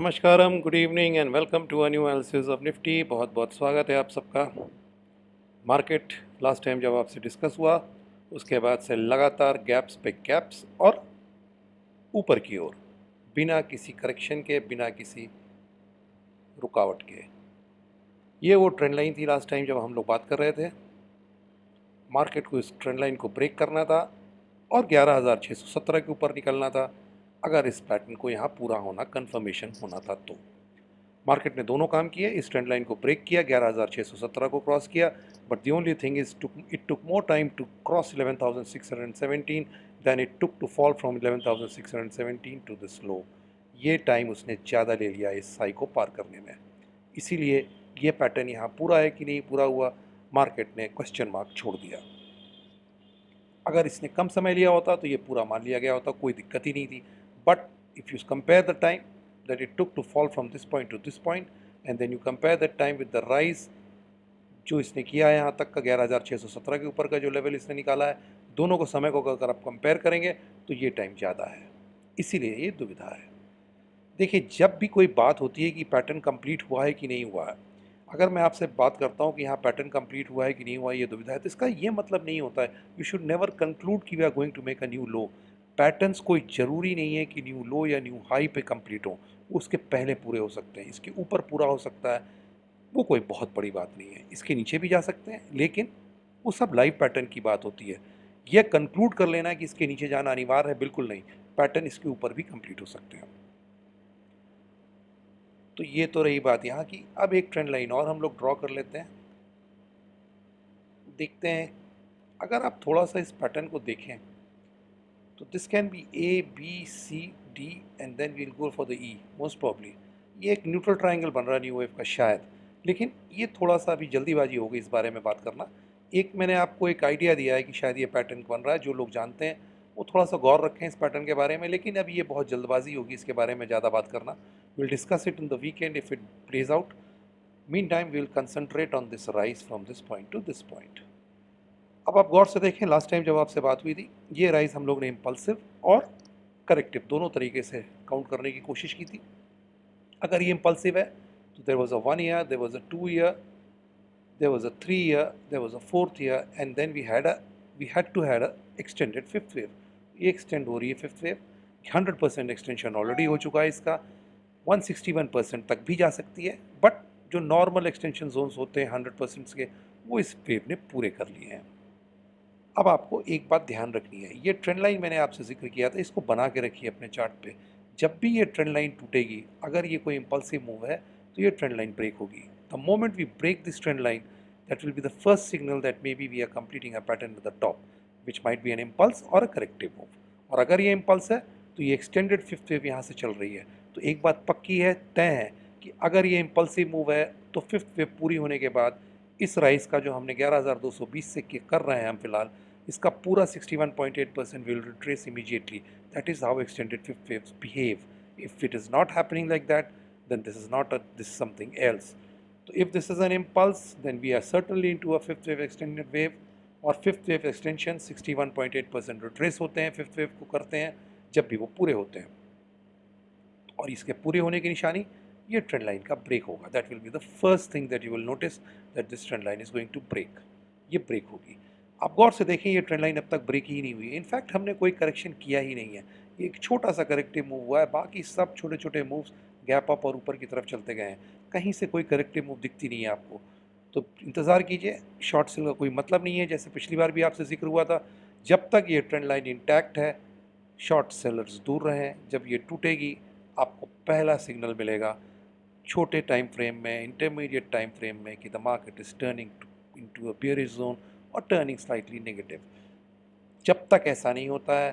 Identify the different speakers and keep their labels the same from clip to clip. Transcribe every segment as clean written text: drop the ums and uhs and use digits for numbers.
Speaker 1: नमस्कारम, good evening and welcome to a new analysis of Nifty. बहुत बहुत स्वागत है आप सबका। मार्केट लास्ट टाइम जब आपसे डिस्कस हुआ उसके बाद से लगातार गैप्स पे गैप्स और ऊपर की ओर, बिना किसी करेक्शन के, बिना किसी रुकावट के। ये वो ट्रेंड लाइन थी लास्ट टाइम जब हम लोग बात कर रहे थे। मार्केट को इस ट्रेंड लाइन को ब्रेक करना था और 11,617 के ऊपर निकलना था, अगर इस पैटर्न को यहाँ पूरा होना, कंफर्मेशन होना था तो। मार्केट ने दोनों काम किए, इस ट्रेंड लाइन को ब्रेक किया, 11,617 को क्रॉस किया, but the only thing is it took more time to cross 11,617 then it took to fall from 11,617 to this low. ये टाइम उसने ज़्यादा ले लिया इस साई को पार करने में। इसीलिए ये पैटर्न यहाँ पूरा है कि नहीं पूरा हुआ, मार्केट ने क्वेश्चन मार्क छोड़ दिया। अगर इसने कम समय लिया होता तो ये पूरा मान लिया गया होता, कोई दिक्कत ही नहीं थी। But if you compare the time that it took to fall from this point to this point and then you compare that time with the rise जो इसने किया है यहाँ तक का 11,617 के ऊपर का जो लेवल इसने निकाला है, दोनों को समय को अगर आप कंपेयर करेंगे तो ये टाइम ज़्यादा है, इसीलिए ये दुविधा है। देखिए, जब भी कोई बात होती है कि पैटर्न कंप्लीट हुआ है कि नहीं हुआ है, अगर मैं आपसे बात करता हूँ कि यहाँ पैटर्न कंप्लीट हुआ है कि नहीं हुआ है, ये दुविधा है, तो इसका ये मतलब नहीं होता है यू शुड नेवर कंक्लूड कि we are going to make a new low. Patterns कोई ज़रूरी नहीं है कि न्यू लो या न्यू हाई पे कंप्लीट हो, उसके पहले पूरे हो सकते हैं, इसके ऊपर पूरा हो सकता है, वो कोई बहुत बड़ी बात नहीं है। इसके नीचे भी जा सकते हैं, लेकिन वो सब लाइव पैटर्न की बात होती है। यह कंक्लूड कर लेना कि इसके नीचे जाना अनिवार्य है, बिल्कुल नहीं। पैटर्न इसके ऊपर भी कंप्लीट हो सकते हैं। तो ये तो रही बात यहाँ की। अब एक ट्रेंड लाइन और हम लोग ड्रॉ कर लेते हैं, देखते हैं। अगर आप थोड़ा सा इस पैटर्न को देखें तो this can be A B C D and then we'll go for the E most probably. ये एक न्यूट्रल ट्रायंगल बन रहा है न्यू वेव का शायद, लेकिन ये थोड़ा सा अभी जल्दीबाजी हो गई इस बारे में बात करना। एक मैंने आपको एक आइडिया दिया है कि शायद ये पैटर्न बन रहा है, जो लोग जानते हैं वो थोड़ा सा गौर रखें इस पैटर्न के बारे में, लेकिन अभी ये बहुत जल्दबाजी होगी इसके बारे में ज़्यादा बात करना। Will discuss it in the weekend if it plays out. Meantime, we will concentrate on this rise from this point to this point. अब आप गौर से देखें, लास्ट टाइम जब आपसे बात हुई थी, ये राइज हम लोग ने इम्पल्सिव और करेक्टिव दोनों तरीके से काउंट करने की कोशिश की थी। अगर ये इम्पल्सिव है तो there was a 1 year, there was a 2 year, there was a 3 year, there was a 4th year, and then we had to had a extended fifth wave. ये एक्सटेंड हो रही है फिफ्थ वेव, 100% एक्सटेंशन ऑलरेडी हो चुका है इसका, 161% तक भी जा सकती है, बट जो नॉर्मल एक्सटेंशन जोन्स होते हैं 100% के, वो इस वेव ने पूरे कर लिए हैं। अब आपको एक बात ध्यान रखनी है, ये ट्रेंड लाइन मैंने आपसे जिक्र किया था, इसको बना के रखिए अपने चार्ट पे। जब भी ये ट्रेंड लाइन टूटेगी, अगर ये कोई इंपल्सिव मूव है तो ये ट्रेंड लाइन ब्रेक होगी। The moment we break this trend line, that will be the first signal that maybe we are completing a pattern at the top, which might be an impulse or a corrective move. और अगर ये impulse है तो ये extended fifth wave यहाँ से चल रही है, तो एक बात पक्की है, तय है कि अगर ये impulsive move है तो फिफ्थ वेव पूरी होने के बाद इस राइस का जो हमने 11,220 से कर रहे हैं हम फिलहाल, इसका पूरा 61.8% will retrace immediately. That is how extended fifth waves behave. If it is not happening like that, then this is not a, this is something else. So if this is an impulse, then we are certainly into a fifth wave extended wave, और fifth wave extension 61.8% retrace होते हैं, fifth wave को करते हैं जब भी वो पूरे होते हैं, और इसके पूरे होने की निशानी ये ट्रेंड लाइन का ब्रेक होगा। That will be the first thing that you will notice, that this trend line is going to break. ये ब्रेक होगी। आप गौर से देखें, ये ट्रेंड लाइन अब तक ब्रेक ही नहीं हुई है। इनफैक्ट हमने कोई करेक्शन किया ही नहीं है, ये एक छोटा सा करेक्टिव मूव हुआ है, बाकी सब छोटे छोटे मूव्स गैप अप और ऊपर की तरफ चलते गए हैं, कहीं से कोई करेक्टिव मूव दिखती नहीं है आपको। तो इंतज़ार कीजिए, शॉर्ट सेल का कोई मतलब नहीं है, जैसे पिछली बार भी आपसे जिक्र हुआ था, जब तक ये ट्रेंड लाइन इंटैक्ट है शॉर्ट सेलर्स दूर रहें। जब ये टूटेगी आपको पहला सिग्नल मिलेगा छोटे टाइम फ्रेम में, इंटरमीडिएट टाइम फ्रेम में, कि the market is turning into a bearish zone और टर्निंग स्लाइटली नेगेटिव। जब तक ऐसा नहीं होता है,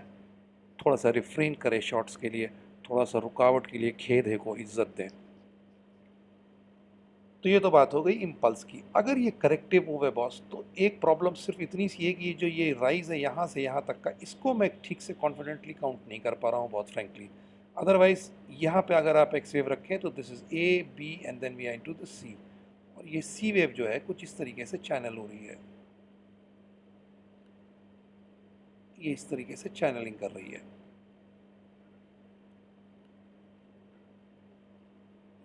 Speaker 1: थोड़ा सा रिफ्रेन करें शॉर्ट्स के लिए, थोड़ा सा रुकावट के लिए खेद को इज्जत दें। तो ये तो बात हो गई इम्पल्स की। अगर ये करेक्टिव मूव है बॉस, तो एक प्रॉब्लम सिर्फ इतनी सी है कि जो ये राइज है यहाँ से यहाँ तक का, इसको मैं ठीक से कॉन्फिडेंटली काउंट नहीं कर पा रहा हूँ बहुत फ्रेंकली। अदरवाइज यहाँ पे अगर आप एक्स वेव रखें तो this is A B and then we are into the C, और ये सी वेव जो है कुछ इस तरीके से चैनल हो रही है, ये इस तरीके से चैनलिंग कर रही है।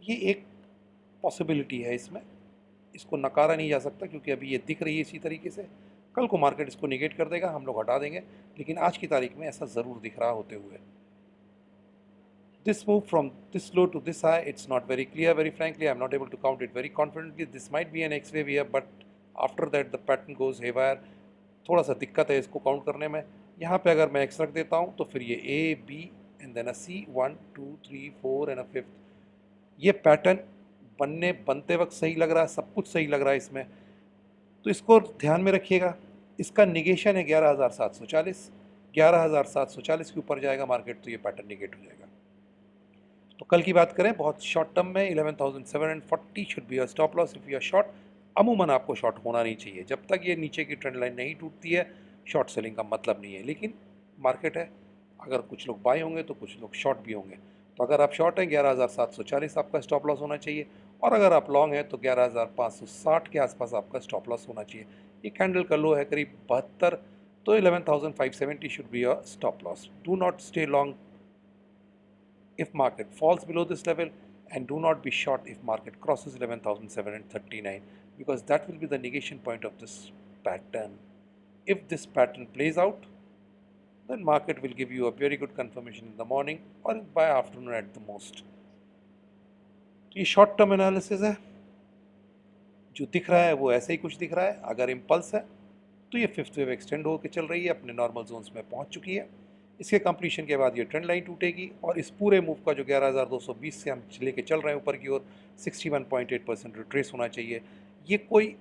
Speaker 1: ये एक पॉसिबिलिटी है इसमें, इसको नकारा नहीं जा सकता क्योंकि अभी ये दिख रही है इसी तरीके से। कल को मार्केट इसको निगेट कर देगा, हम लोग हटा देंगे, लेकिन आज की तारीख में ऐसा ज़रूर दिख रहा होते हुए। This move from this low to this high, it's not very clear, very frankly. I'm not able to count it very confidently. This might be an X wave here, but after that the pattern goes haywire. थोड़ा सा दिक्कत है इसको count करने में। यहाँ पे अगर मैं X रख देता हूँ तो फिर ये A, B and then a C, 1 2 3 4 and a fifth. ये पैटर्न बनते वक्त सही लग रहा है, सब कुछ सही लग रहा है इसमें, तो इसको ध्यान में रखिएगा। इसका निगेशन है 11,740। 11,740 के ऊपर जाएगा मार्केट तो ये पैटर्न निगेट हो जाएगा। तो कल की बात करें बहुत शॉर्ट टर्म में 11,740 should be a stop loss if you are short. अमूमन आपको शॉर्ट होना नहीं चाहिए, जब तक ये नीचे की ट्रेंड लाइन नहीं टूटती है शॉर्ट सेलिंग का मतलब नहीं है। लेकिन मार्केट है, अगर कुछ लोग बाय होंगे तो कुछ लोग शॉर्ट भी होंगे। तो अगर आप शॉर्ट हैं 11,740 आपका स्टॉप लॉस होना चाहिए, और अगर आप लॉन्ग हैं तो 11,560 के आसपास आपका स्टॉप लॉस होना चाहिए। ये कैंडल का लो है करीब 72, तो 11,570 should be a stop loss. Do not stay long if market falls below this level, and do not be short if market crosses 11,739, because that will be the negation point of this pattern. If this pattern plays out, then market will give you a very good confirmation in the morning or by afternoon at the most. तो ये short term analysis है, जो दिख रहा है वो ऐसे ही कुछ दिख रहा है। अगर इम्पल्स है तो ये फिफ्थ वेव एक्सटेंड होकर चल रही है, अपने नॉर्मल जोन्स में पहुंच चुकी है। इसके कंप्लीशन के बाद ये ट्रेंड लाइन टूटेगी और इस पूरे मूव का जो 11,220 से हम लेके चल रहे हैं ऊपर की ओर 61.8% रिट्रेस होना चाहिए। ये कोई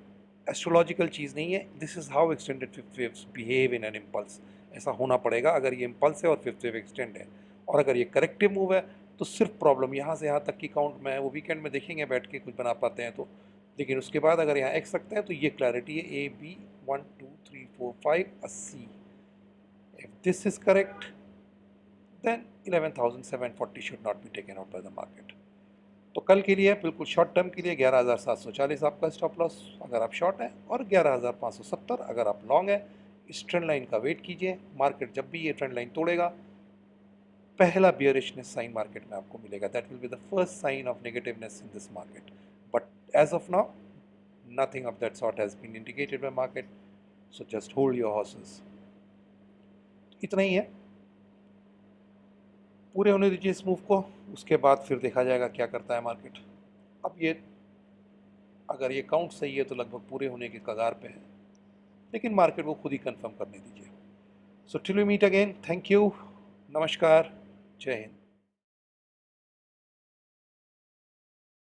Speaker 1: एस्ट्रोलॉजिकल चीज़ नहीं है, this is how extended fifth waves behave in an impulse. ऐसा होना पड़ेगा अगर ये इम्पल्स है और फिफ्थ वेव एक्सटेंड है। और अगर ये करेक्टिव मूव है तो सिर्फ प्रॉब्लम यहाँ से यहाँ तक की काउंट में है, वो वीकेंड में देखेंगे बैठ के कुछ बना पाते हैं तो। लेकिन उसके बाद अगर यहाँ एक्स रखते हैं तो ये क्लैरिटी है A, B, 1 2 3 4 5 a C। If this is correct, then 11,740 should not be taken out by the market. तो कल के लिए बिल्कुल शॉर्ट टर्म के लिए 11,740 आपका स्टॉप लॉस अगर आप शॉर्ट हैं, और 11,570 अगर आप लॉन्ग हैं। इस ट्रेंड लाइन का वेट कीजिए, मार्केट जब भी ये ट्रेंड लाइन तोड़ेगा पहला बियरिशनेस साइन मार्केट में आपको मिलेगा। That will be the first sign of negativeness in this market, but as of now nothing of that sort has been indicated by market, so just hold your horses। इतना ही है, पूरे होने दीजिए इस move को, उसके बाद फिर देखा जाएगा क्या करता है मार्केट। अब ये अगर ये काउंट सही है तो लगभग पूरे होने के कगार पे है, लेकिन मार्केट को खुद ही कंफर्म करने दीजिए। So till we meet again, thank you, नमस्कार, जय हिंद।